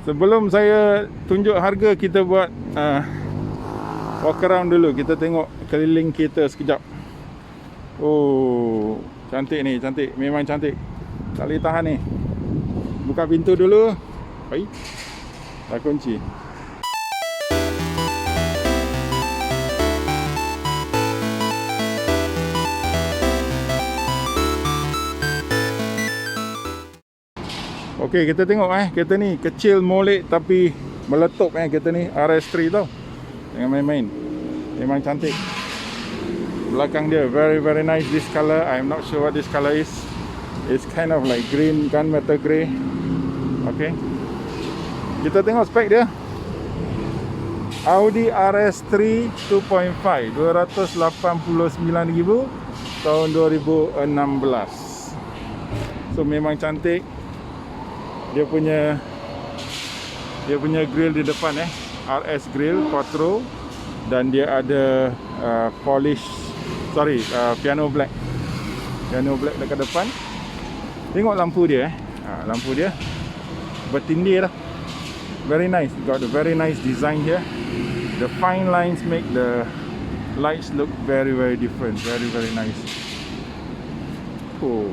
Sebelum saya tunjuk harga, kita buat walk around dulu. Kita tengok keliling kereta sekejap. Oh, cantik ni, cantik. Memang cantik. Tak boleh tahan ni. Buka pintu dulu. Baik. Dah kunci. Okey, kita tengok kereta ni kecil molek tapi meletup kereta ni RS3 tau. Jangan main-main. Memang cantik. Belakang dia very nice this color. I'm not sure what this color is. It's kind of like green, gunmetal grey. Okey. Kita tengok spek dia. Audi RS3 2.5 289,000 tahun 2016. So memang cantik. Dia punya grill di depan RS grill Quattro, dan dia ada piano black dekat depan. Tengok lampu dia lampu dia bertindir lah. Very nice. Got a very nice design here. The fine lines make the lights look very different. Very nice. Oh,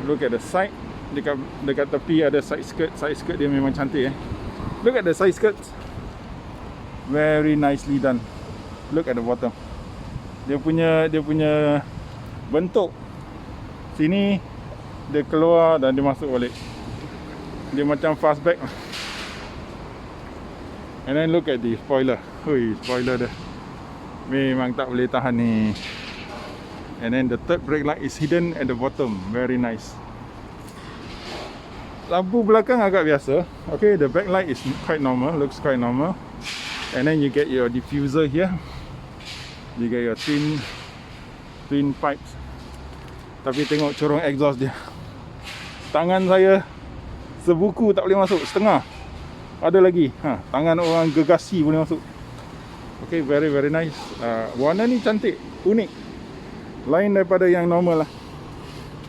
look at the side. Dekat tepi ada side skirt. Side skirt dia memang cantik. Look at the side skirt. Very nicely done. Look at the bottom. Dia punya bentuk. Sini dia keluar dan dia masuk balik. Dia macam fastback. And then look at the spoiler. Hui, spoiler dia memang tak boleh tahan ni. And then the third brake light is hidden at the bottom. Very nice. Lampu belakang agak biasa. Okay, the backlight is quite normal. Looks quite normal. And then you get your diffuser here. You get your twin pipes. Tapi tengok corong exhaust dia. Tangan saya sebuku tak boleh masuk. Setengah. Ada lagi. Tangan orang gegasi boleh masuk. Okay, very nice. Warna ni cantik. Unik. Lain daripada yang normal lah.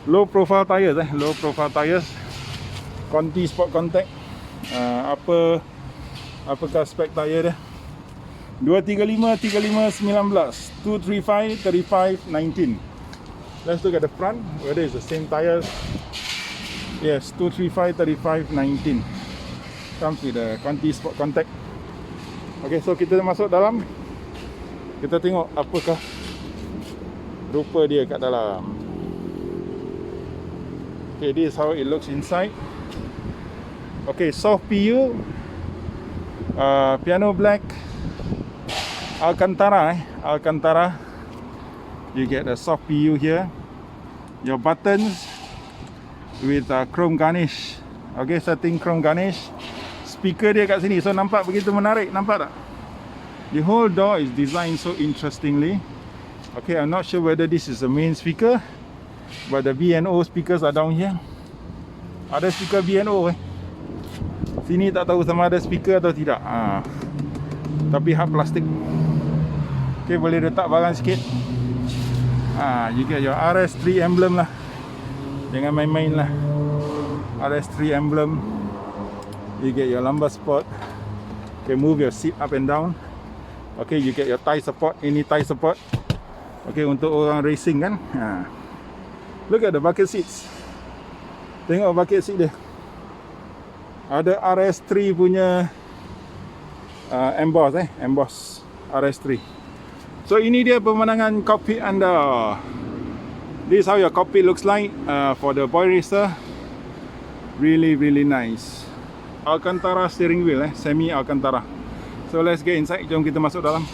Low profile tires. Low profile tires. Conti sport contact. Apakah spek tayar dia? 235 19, 235 35 19. Let's look at the front, whether it's the same tires. Yes, 235 35 19. Comes with the Conti sport contact. Okay, so kita masuk dalam. Kita tengok apakah rupa dia kat dalam. Okay, this is how it looks inside. Okay, soft PU, piano black, Alcantara. Alcantara. You get a soft PU here. Your buttons with chrome garnish. Okay, setting chrome garnish. Speaker dia kat sini, so nampak begitu menarik. Nampak tak? The whole door is designed so interestingly. Okay, I'm not sure whether this is the main speaker, but the B&O speakers are down here. Ada speaker B&O Sini tak tahu sama ada speaker atau tidak. Tapi hard plastik. Okay, boleh letak barang sikit. You get your RS3 emblem lah. Jangan main-main lah. RS3 emblem. You get your lumbar support. Okay, move your seat up and down. Okay, you get your thigh support. Ini thigh support. Okay, untuk orang racing kan. Look at the bucket seats. Tengok bucket seat dia. Ada RS3 punya emboss RS3. So ini dia pemandangan cockpit anda. This is how your cockpit looks like for the boy racer. Really nice. Alcantara steering wheel semi Alcantara. So let's get inside. Jom kita masuk dalam.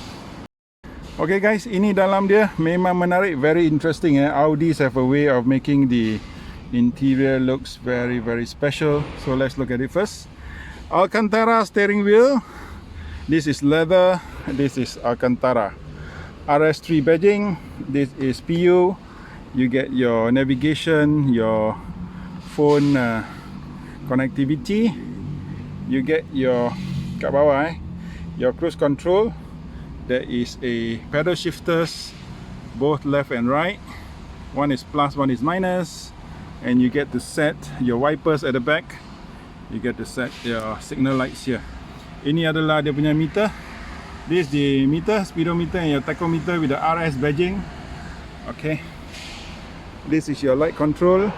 Okay guys, ini dalam dia memang menarik, very interesting. Audis have a way of making the interior looks very special. So let's look at it first. Alcantara steering wheel. This is leather. This is Alcantara. RS3 badging. This is PU. You get your navigation, your phone connectivity. You get your kat bawah your cruise control. There is a pedal shifters, both left and right. One is plus, one is minus. And you get to set your wipers at the back. you get to set your signal lights here. Ini adalah dia punya meter. This is the meter, speedometer and your tachometer with the RS badging. Okay. This is your light control.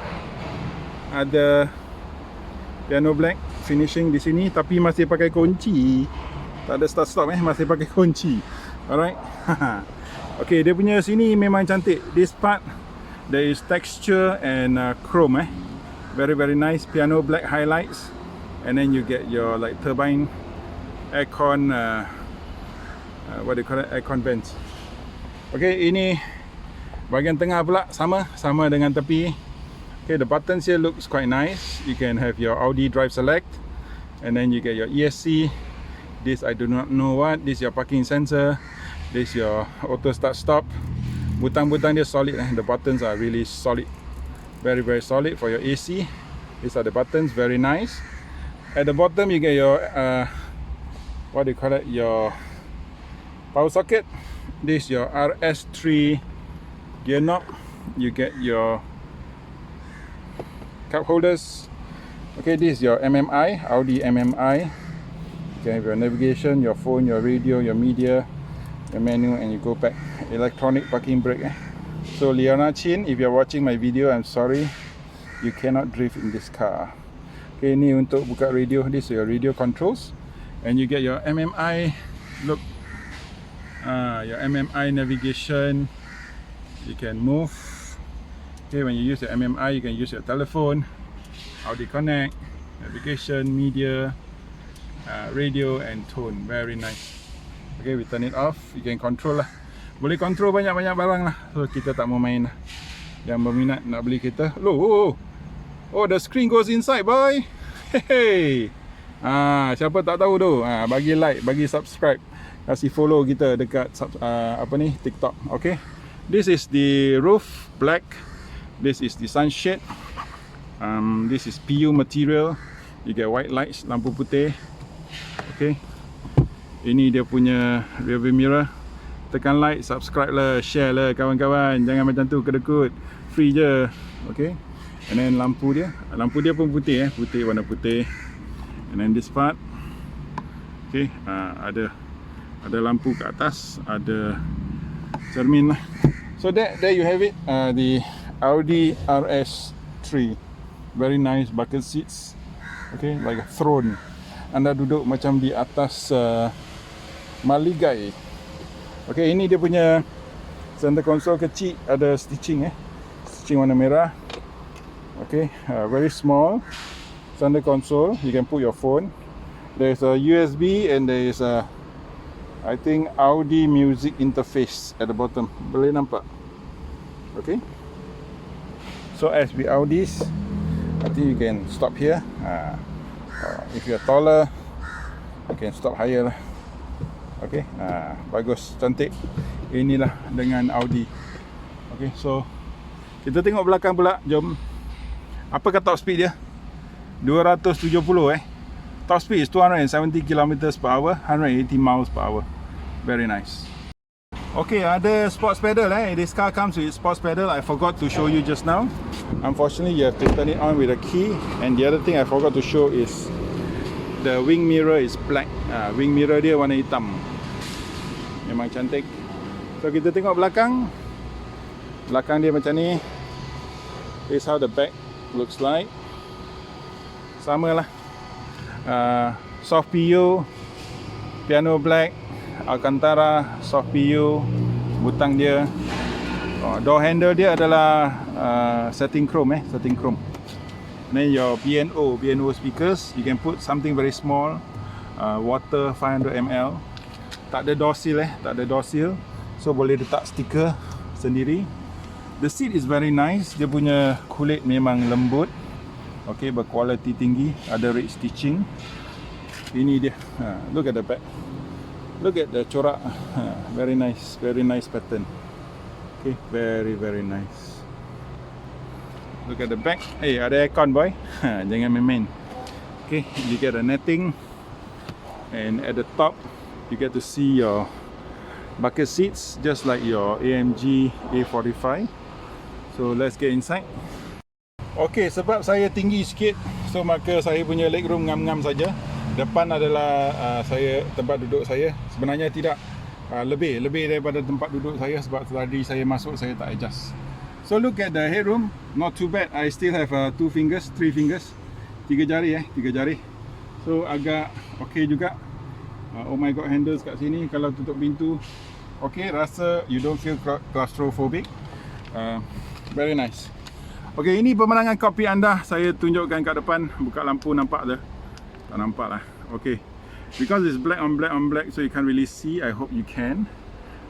Ada piano black finishing di sini, tapi masih pakai kunci. Tak ada start stop masih pakai kunci. Alright. Okay, dia punya sini memang cantik. This part there is texture and chrome very nice. Piano black highlights, and then you get your like turbine aircon what do you call it, aircon vents. Okay, ini bahagian tengah pula sama dengan tepi. Okay, the buttons here looks quite nice. You can have your Audi drive select, and then you get your ESC. This I do not know what. This your parking sensor. This your auto start stop. Butang-butang dia solid The buttons are really solid. Very solid for your AC. These are the buttons, very nice. At the bottom you get your what do you call it, your power socket. This your RS3 gear knob. You get your cup holders. Okay, this is your MMI, Audi MMI. You can have your navigation, your phone, your radio, your media, your menu, and you go back. Electronic parking brake So Liana Chin, if you're watching my video, I'm sorry, you cannot drift in this car. Okay, ni untuk buka radio. This is your radio controls, and you get your MMI look. Your MMI navigation. You can move. Okay, when you use your MMI, you can use your telephone, Audi Connect, navigation, media, radio and tone. Very nice. Okay, we turn it off. You can control lah. Boleh control banyak-banyak barang lah. So kita tak mau main lah. Yang berminat nak beli kereta. Oh, the screen goes inside, boy. Hey. Siapa tak tahu tu? Bagi like, bagi subscribe, kasih follow kita dekat TikTok. Okay. This is the roof, black. This is the sunshade. This is PU material. You get white lights, lampu putih. Okay. Ini dia punya rearview mirror. Tekan like, subscribe lah, share lah kawan-kawan. Jangan macam tu kedekut. Free je. Okay. And then lampu dia pun putih putih, warna putih. And then this part. Okay. Ada lampu kat atas, ada cermin lah. So there you have it. The Audi RS3. Very nice bucket seats. Okay, like a throne. Anda duduk macam di atas maligai. Okay, ini dia punya center console kecil, ada stitching stitching warna merah. Okay, very small center console. You can put your phone. There's a USB and there is a, I think, Audi music interface at the bottom. Boleh nampak? Okay. So as with Audis, I think you can stop here. If you're taller, you can stop higher lah. Okay. Bagus, cantik. Inilah dengan Audi. Okay, so kita tengok belakang pula. Jom. Apakah top speed dia? 270 Top speed is 270 km/h, 180 miles per hour. Very nice. Okay, ada sports pedal This car comes with sports pedal. I forgot to show you just now. Unfortunately, you have to turn it on with a key. And the other thing I forgot to show is the wing mirror is black. Wing mirror dia warna hitam. Memang cantik. So kita tengok belakang. Belakang dia macam ni. This is how the back looks like. Sama lah. Soft PU, piano black, Alcantara, soft PU, butang dia. Door handle dia adalah setting chrome setting chrome. Then your B&O speakers, you can put something very small, water 500 ml. Tak ada door seal tak ada door seal. So boleh letak stiker sendiri. The seat is very nice. Dia punya kulit memang lembut. Okay, berkualiti tinggi. Ada red stitching. Ini dia. Look at the back. Look at the corak. Very nice pattern. Okay, very nice. Look at the back. Hey, ada aircon, boy. Jangan main-main. Okay, you get a netting, and at the top you get to see your bucket seats, just like your AMG A45. So let's get inside. Okay, sebab saya tinggi sikit, So maka saya punya legroom ngam-ngam saja. Depan adalah tempat duduk saya. Sebenarnya tidak, lebih daripada tempat duduk saya sebab tadi saya masuk saya tak adjust. So look at the headroom, not too bad. I still have 3 fingers. 3 jari. So agak okay juga. Oh my god, handles kat sini kalau tutup pintu. Okay, rasa you don't feel claustrophobic. Very nice. Okay, ini pemandangan kopi anda. Saya tunjukkan kat depan. Buka lampu, nampak tak? Tak nampak lah. Okay, because it's black on black, so you can't really see. I hope you can.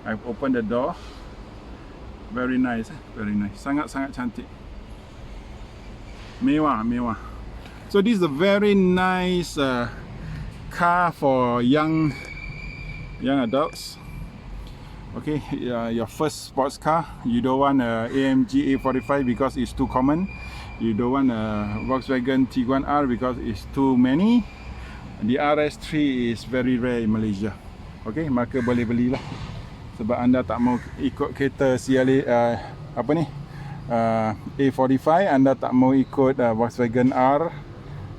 I've opened the door. Very nice, very nice. Sangat cantik. Mewah. So this is a very nice car for young adults. Okay, your first sports car. You don't want a AMG A45 because it's too common. You don't want a Volkswagen Tiguan R because it's too many. The RS3 is very rare in Malaysia. Okay, maka boleh belilah. Sebab anda tak mau ikut kereta A45, anda tak mau ikut Volkswagen R,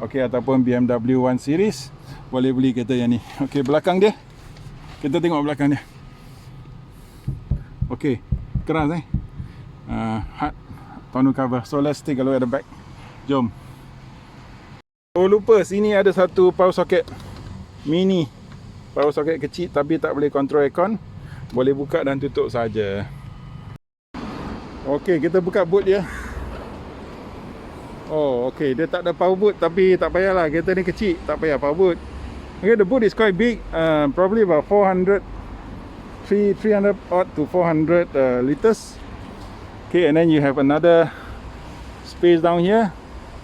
okay, ataupun BMW 1 Series, boleh beli kereta yang ni. Okay, belakang dia. Kita tengok belakang dia. Okay, keras hard tonneau cover. So let's take a look at the back. Jom. Oh lupa, sini ada satu power socket mini, power socket kecil tapi tak boleh control aircon, boleh buka dan tutup saja. Okey, kita buka boot dia. Oh okey, dia tak ada power boot tapi tak payahlah, kereta ni kecil, tak payah power boot. Okay, the boot is quite big, probably about 300 odd to 400 liters. Okay, and then you have another space down here.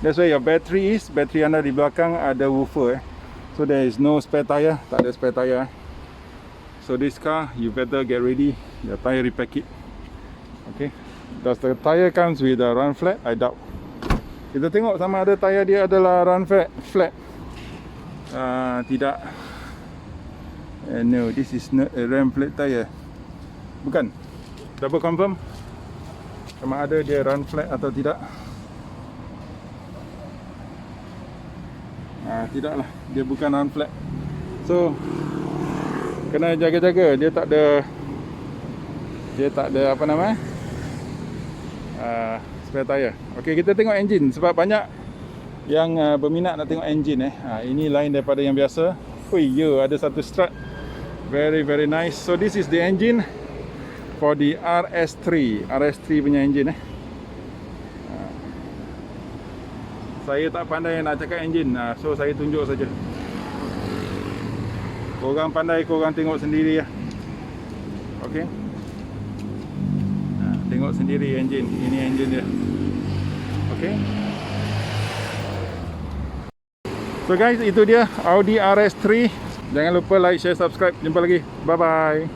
That's where your battery is. Battery anda di belakang ada woofer. So there is no spare tire. Tak ada spare tire. So this car, you better get ready. Your tire repack it. Okay. Does the tire comes with a run flat? I doubt. Kita tengok sama ada tire dia adalah run flat. Tidak. No, this is not a ram flat tire. Bukan. Double confirm. Sama ada dia run flat atau tidak. Tidaklah, dia bukan run flat. So kena jaga-jaga, dia tak ada apa nama spare tire. Okey, kita tengok engine sebab banyak yang berminat nak tengok engine ini lain daripada yang biasa. Ada satu strut. Very nice. So this is the engine for the RS3 punya engine Saya tak pandai nak cakap engine, so saya tunjuk saja. Korang pandai, korang tengok sendiri ya. Okey. Tengok sendiri engine. Ini engine dia. Okey. So guys, itu dia Audi RS3. Jangan lupa like, share, subscribe. Jumpa lagi. Bye bye.